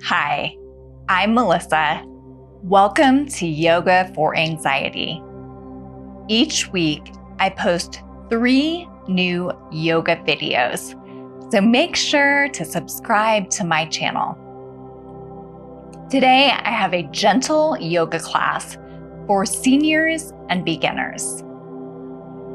Hi, I'm Melissa. Welcome to Yoga for Anxiety. Each week, I post 3 new yoga videos, so make sure to subscribe to my channel. Today, I have a gentle yoga class for seniors and beginners.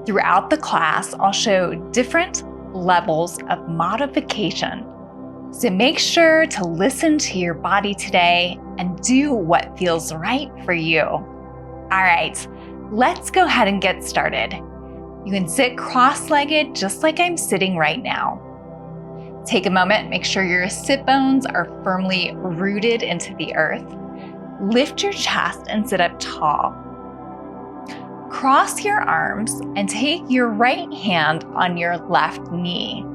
Throughout the class, I'll show different levels of modification. So make sure to listen to your body today and do what feels right for you. All right, let's go ahead and get started. You can sit cross-legged just like I'm sitting right now. Take a moment, make sure your sit bones are firmly rooted into the earth. Lift your chest and sit up tall. Cross your arms and take your right hand on your left knee.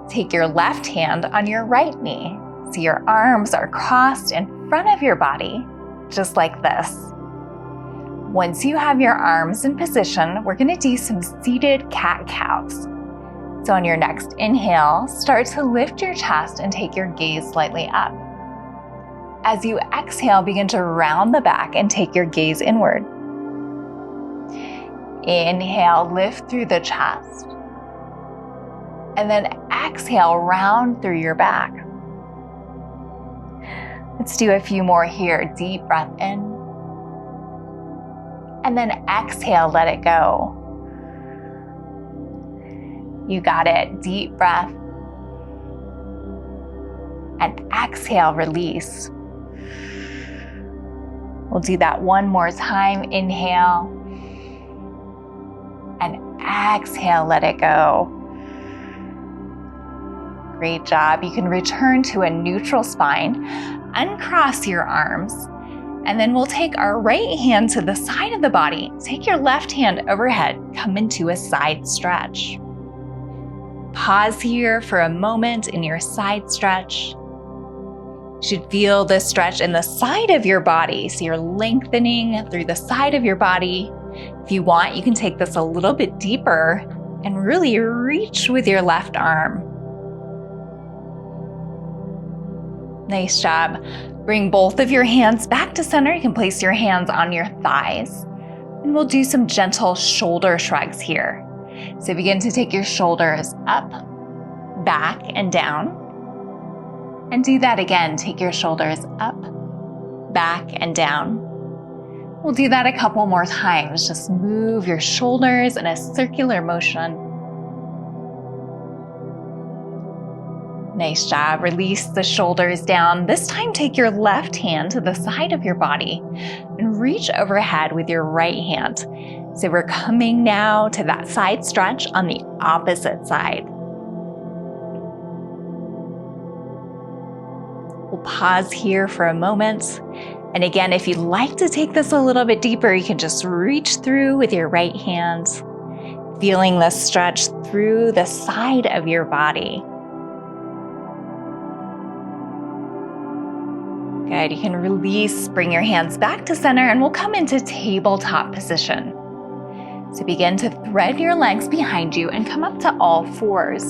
Take your left hand on your right knee, so your arms are crossed in front of your body, just like this. Once you have your arms in position, we're going to do some seated cat-cows. So on your next inhale, start to lift your chest and take your gaze slightly up. As you exhale, begin to round the back and take your gaze inward. Inhale, lift through the chest. And then exhale, round through your back. Let's do a few more here. Deep breath in. And then exhale, let it go. You got it. Deep breath. And exhale, release. We'll do that one more time. Inhale. And exhale, let it go. Great job. You can return to a neutral spine, uncross your arms, and then we'll take our right hand to the side of the body. Take your left hand overhead, come into a side stretch. Pause here for a moment in your side stretch. You should feel this stretch in the side of your body, so you're lengthening through the side of your body. If you want, you can take this a little bit deeper and really reach with your left arm. Nice job. Bring both of your hands back to center. You can place your hands on your thighs. And we'll do some gentle shoulder shrugs here. So begin to take your shoulders up, back, and down. And do that again. Take your shoulders up, back, and down. We'll do that a couple more times. Just move your shoulders in a circular motion. Nice job. Release the shoulders down. This time, take your left hand to the side of your body and reach overhead with your right hand. So we're coming now to that side stretch on the opposite side. We'll pause here for a moment. And again, if you'd like to take this a little bit deeper, you can just reach through with your right hand, feeling the stretch through the side of your body. Good. You can release, bring your hands back to center, and we'll come into tabletop position. So begin to thread your legs behind you and come up to all fours.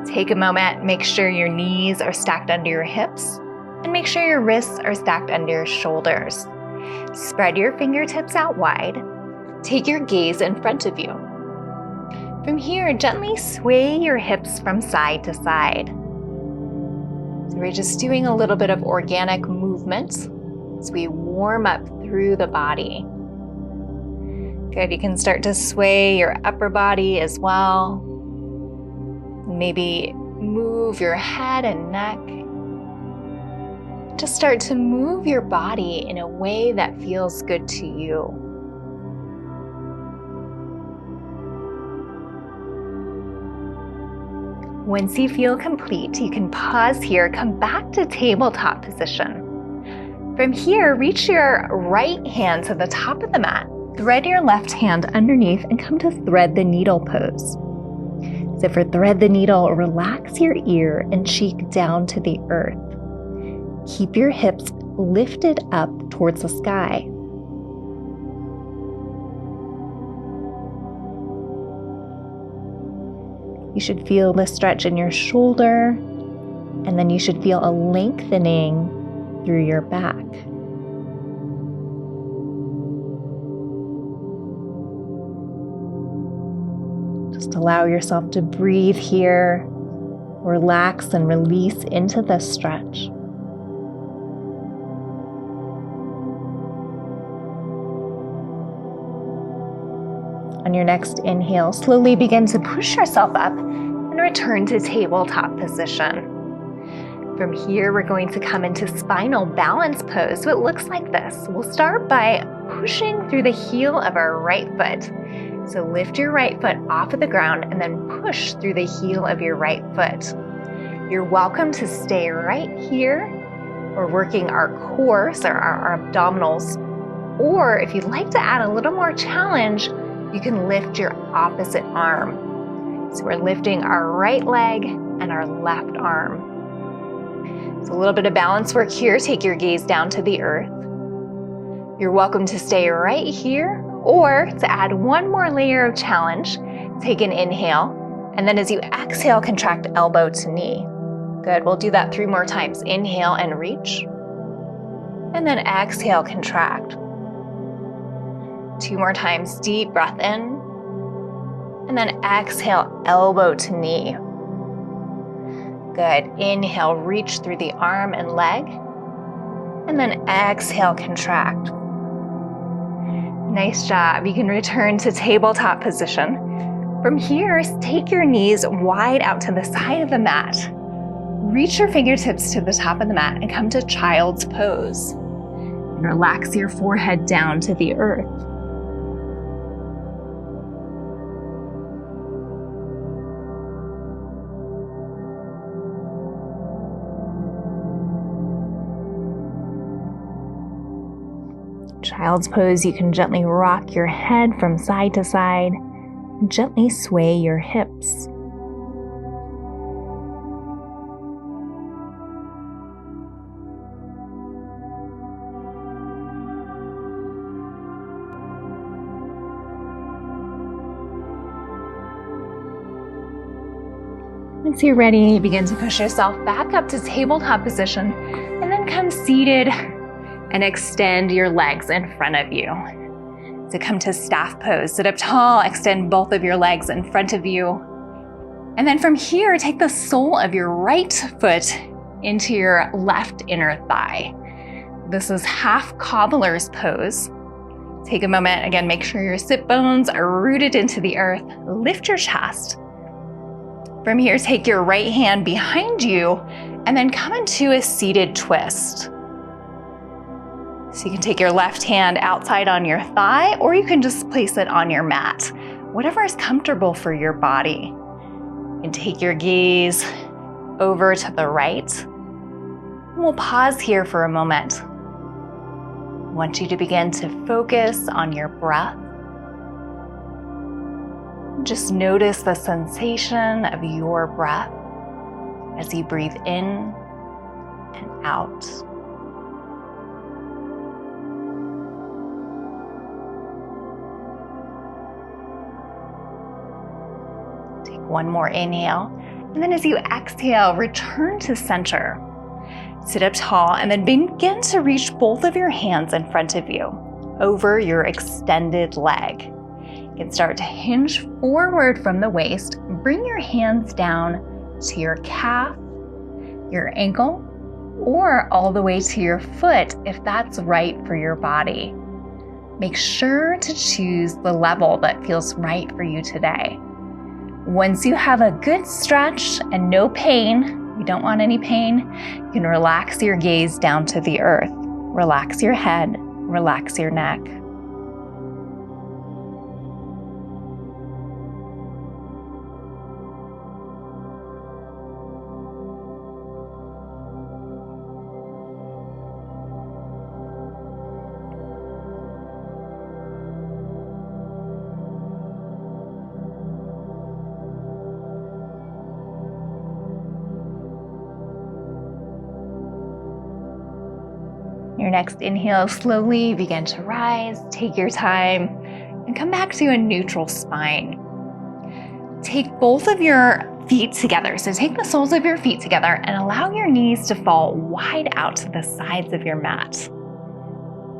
Take a moment, make sure your knees are stacked under your hips, and make sure your wrists are stacked under your shoulders. Spread your fingertips out wide. Take your gaze in front of you. From here, gently sway your hips from side to side. So we're just doing a little bit of organic movement as we warm up through the body. Good, you can start to sway your upper body as well. Maybe move your head and neck. Just start to move your body in a way that feels good to you. Once you feel complete, you can pause here, come back to tabletop position. From here, reach your right hand to the top of the mat, thread your left hand underneath, and come to thread the needle pose. So for thread the needle, relax your ear and cheek down to the earth. Keep your hips lifted up towards the sky. You should feel the stretch in your shoulder, and then you should feel a lengthening through your back. Just allow yourself to breathe here, relax and release into the stretch. On your next inhale, slowly begin to push yourself up and return to tabletop position. From here, we're going to come into spinal balance pose. So it looks like this. We'll start by pushing through the heel of our right foot. So lift your right foot off of the ground and then push through the heel of your right foot. You're welcome to stay right here. We're working our core, so our abdominals. Or if you'd like to add a little more challenge, you can lift your opposite arm. So we're lifting our right leg and our left arm. So a little bit of balance work here. Take your gaze down to the earth. You're welcome to stay right here, or to add one more layer of challenge, take an inhale, and then as you exhale, contract elbow to knee. Good, we'll do that 3 more times. Inhale and reach, and then exhale, contract. 2 more times, deep breath in, and then exhale, elbow to knee. Good, inhale, reach through the arm and leg, and then exhale, contract. Nice job. You can return to tabletop position. From here, take your knees wide out to the side of the mat. Reach your fingertips to the top of the mat and come to child's pose. And relax your forehead down to the earth. Child's pose, you can gently rock your head from side to side and gently sway your hips. Once you're ready, begin to push yourself back up to tabletop position and then come seated and extend your legs in front of you. So come to staff pose. Sit up tall, extend both of your legs in front of you. And then from here, take the sole of your right foot into your left inner thigh. This is half cobbler's pose. Take a moment, again, make sure your sit bones are rooted into the earth. Lift your chest. From here, take your right hand behind you and then come into a seated twist. So you can take your left hand outside on your thigh, or you can just place it on your mat, whatever is comfortable for your body. And take your gaze over to the right. We'll pause here for a moment. I want you to begin to focus on your breath. Just notice the sensation of your breath as you breathe in and out. Take one more inhale, and then as you exhale, return to center. Sit up tall and then begin to reach both of your hands in front of you over your extended leg. You can start to hinge forward from the waist. Bring your hands down to your calf, your ankle, or all the way to your foot if that's right for your body. Make sure to choose the level that feels right for you today. Once you have a good stretch and no pain, you don't want any pain, you can relax your gaze down to the earth. Relax your head, relax your neck. Your next inhale, slowly begin to rise, take your time, and come back to a neutral spine. Take both of your feet together. So take the soles of your feet together and allow your knees to fall wide out to the sides of your mat.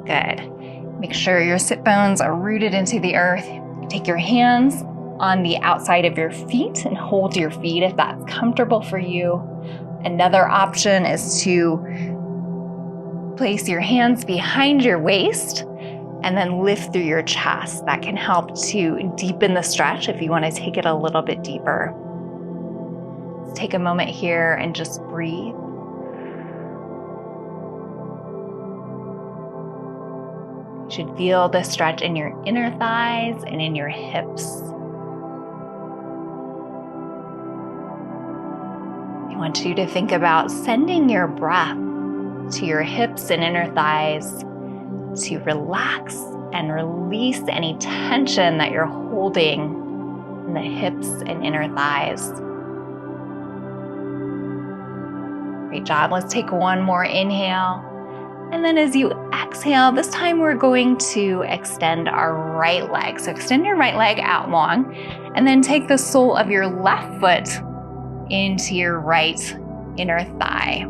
Good. Make sure your sit bones are rooted into the earth. Take your hands on the outside of your feet and hold your feet if that's comfortable for you. Another option is to place your hands behind your waist and then lift through your chest. That can help to deepen the stretch if you want to take it a little bit deeper. Let's take a moment here and just breathe. You should feel the stretch in your inner thighs and in your hips. I want you to think about sending your breath to your hips and inner thighs to relax and release any tension that you're holding in the hips and inner thighs. Great job. Let's take one more inhale. And then as you exhale, this time we're going to extend our right leg. So extend your right leg out long and then take the sole of your left foot into your right inner thigh.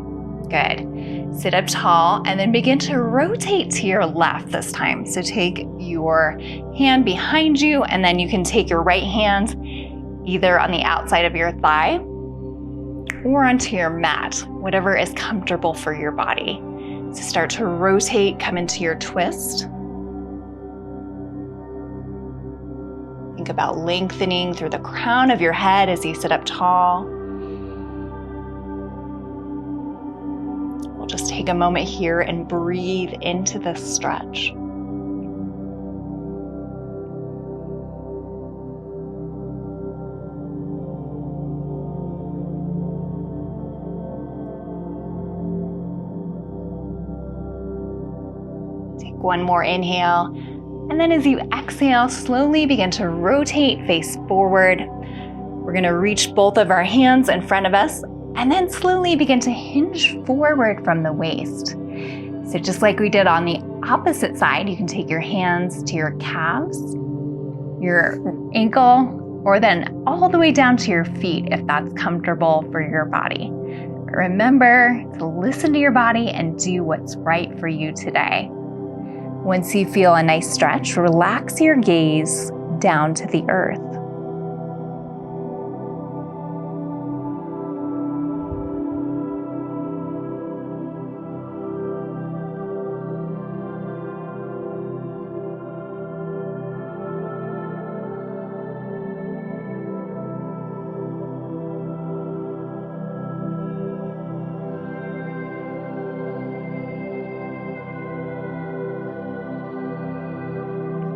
Good. Sit up tall and then begin to rotate to your left this time. So take your hand behind you and then you can take your right hand either on the outside of your thigh or onto your mat, whatever is comfortable for your body. So start to rotate, come into your twist. Think about lengthening through the crown of your head as you sit up tall. We'll just take a moment here and breathe into this stretch. Take one more inhale, and then as you exhale, slowly begin to rotate, face forward. We're going to reach both of our hands in front of us and then slowly begin to hinge forward from the waist. So just like we did on the opposite side, you can take your hands to your calves, your ankle, or then all the way down to your feet if that's comfortable for your body. But remember to listen to your body and do what's right for you today. Once you feel a nice stretch, relax your gaze down to the earth.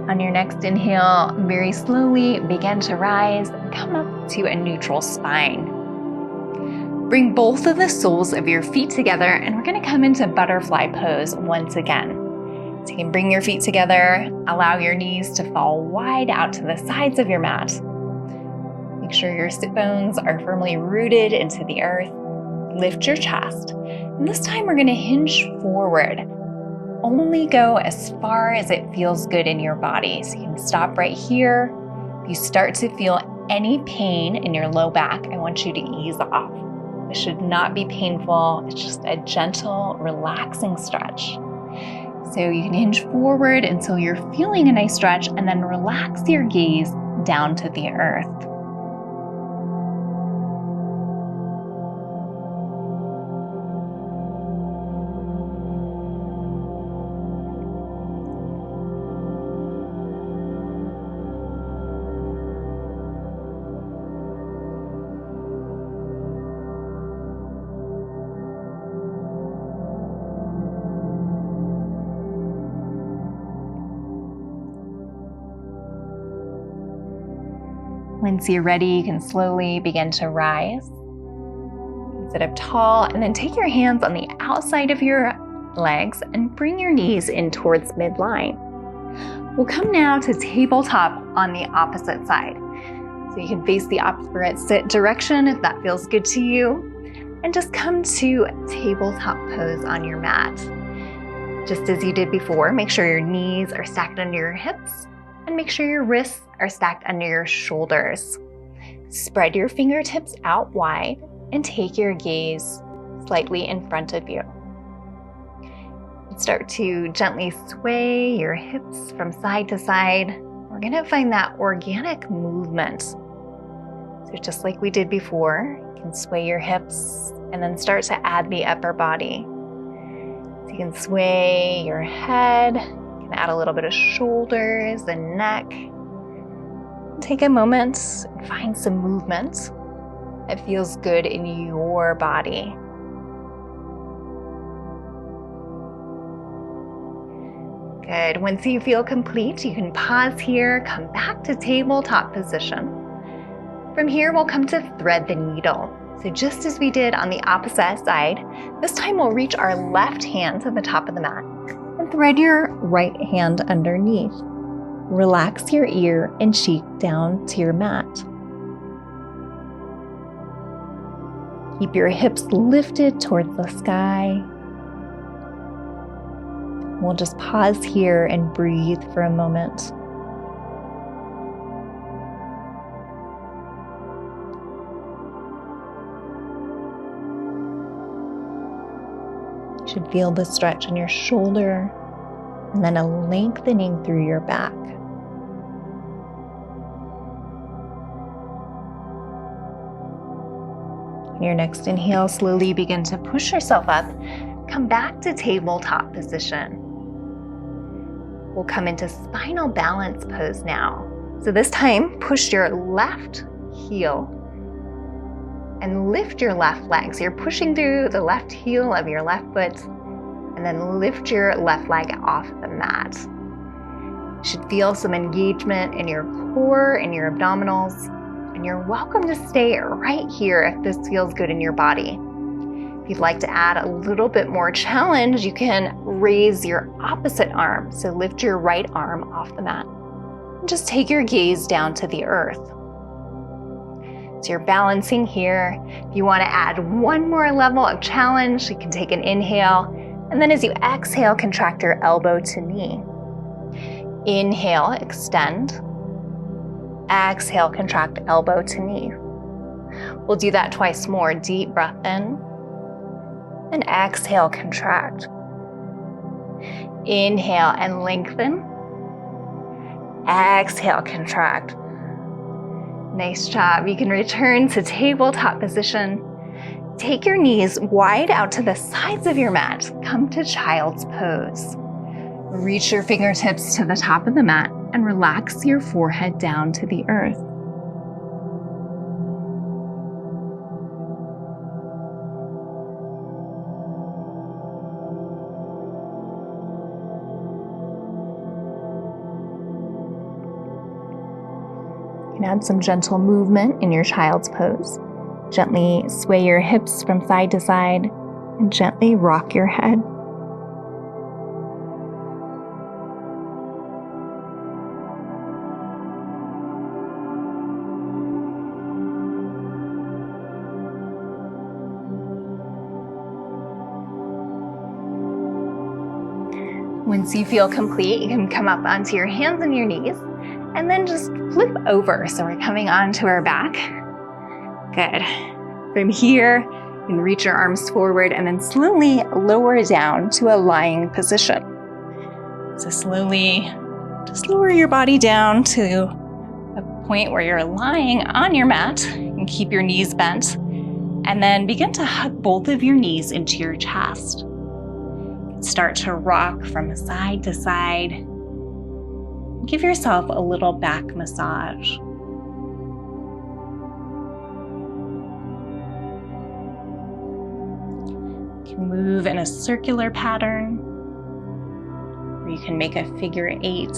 On your next inhale, very slowly begin to rise and come up to a neutral spine. Bring both of the soles of your feet together and we're going to come into butterfly pose once again. So you can bring your feet together, allow your knees to fall wide out to the sides of your mat. Make sure your sit bones are firmly rooted into the earth. Lift your chest. And this time we're going to hinge forward. Only go as far as it feels good in your body. So you can stop right here. If you start to feel any pain in your low back, I want you to ease off. It should not be painful. It's just a gentle, relaxing stretch. So you can hinge forward until you're feeling a nice stretch and then relax your gaze down to the earth. Once you're ready, you can slowly begin to rise. Sit up tall and then take your hands on the outside of your legs and bring your knees in towards midline. We'll come now to tabletop on the opposite side. So you can face the opposite direction if that feels good to you. And just come to tabletop pose on your mat. Just as you did before, make sure your knees are stacked under your hips and make sure your wrists are stacked under your shoulders. Spread your fingertips out wide and take your gaze slightly in front of you. Start to gently sway your hips from side to side. We're going to find that organic movement. So just like we did before, you can sway your hips and then start to add the upper body. So you can sway your head, you can add a little bit of shoulders and neck. Take a moment and find some movement that feels good in your body. Good. Once you feel complete, you can pause here, come back to tabletop position. From here, we'll come to thread the needle. So just as we did on the opposite side, this time we'll reach our left hand to the top of the mat and thread your right hand underneath. Relax your ear and cheek down to your mat. Keep your hips lifted towards the sky. We'll just pause here and breathe for a moment. You should feel the stretch in your shoulder and then a lengthening through your back. On your next inhale, slowly begin to push yourself up. Come back to tabletop position. We'll come into spinal balance pose now. So this time, push your left heel and lift your left leg. So you're pushing through the left heel of your left foot and then lift your left leg off the mat. You should feel some engagement in your core and your abdominals, and you're welcome to stay right here if this feels good in your body. If you'd like to add a little bit more challenge, you can raise your opposite arm. So lift your right arm off the mat. And just take your gaze down to the earth. So you're balancing here. If you want to add one more level of challenge, you can take an inhale. And then as you exhale, contract your elbow to knee. Inhale, extend. Exhale, contract elbow to knee. We'll do that twice more. Deep breath in. And exhale, contract. Inhale and lengthen. Exhale, contract. Nice job. You can return to tabletop position. Take your knees wide out to the sides of your mat. Come to child's pose. Reach your fingertips to the top of the mat and relax your forehead down to the earth. You can add some gentle movement in your child's pose. Gently sway your hips from side to side and gently rock your head. Once you feel complete, you can come up onto your hands and your knees and then just flip over. So we're coming onto our back. Good. From here, you can reach your arms forward and then slowly lower down to a lying position. So slowly just lower your body down to a point where you're lying on your mat and keep your knees bent. And then begin to hug both of your knees into your chest. Start to rock from side to side. Give yourself a little back massage. You can move in a circular pattern, or you can make a figure 8.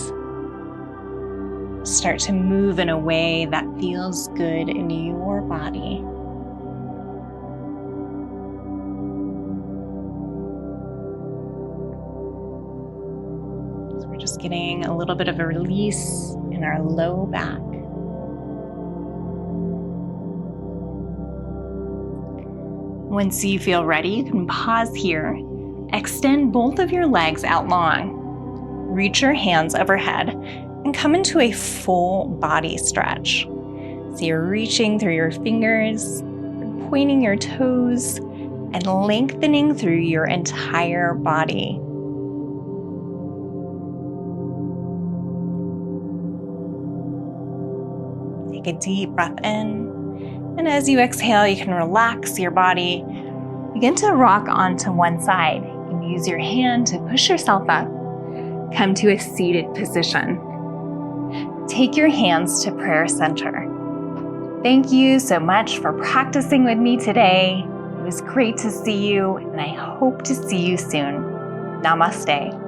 Start to move in a way that feels good in your body. Just getting a little bit of a release in our low back. Once you feel ready, you can pause here. Extend both of your legs out long. Reach your hands overhead and come into a full body stretch. So you're reaching through your fingers, pointing your toes, and lengthening through your entire body. Take a deep breath in, and as you exhale, you can relax your body. Begin to rock onto one side. You can use your hand to push yourself up. Come to a seated position. Take your hands to prayer center. Thank you so much for practicing with me today. It was great to see you, and I hope to see you soon. Namaste.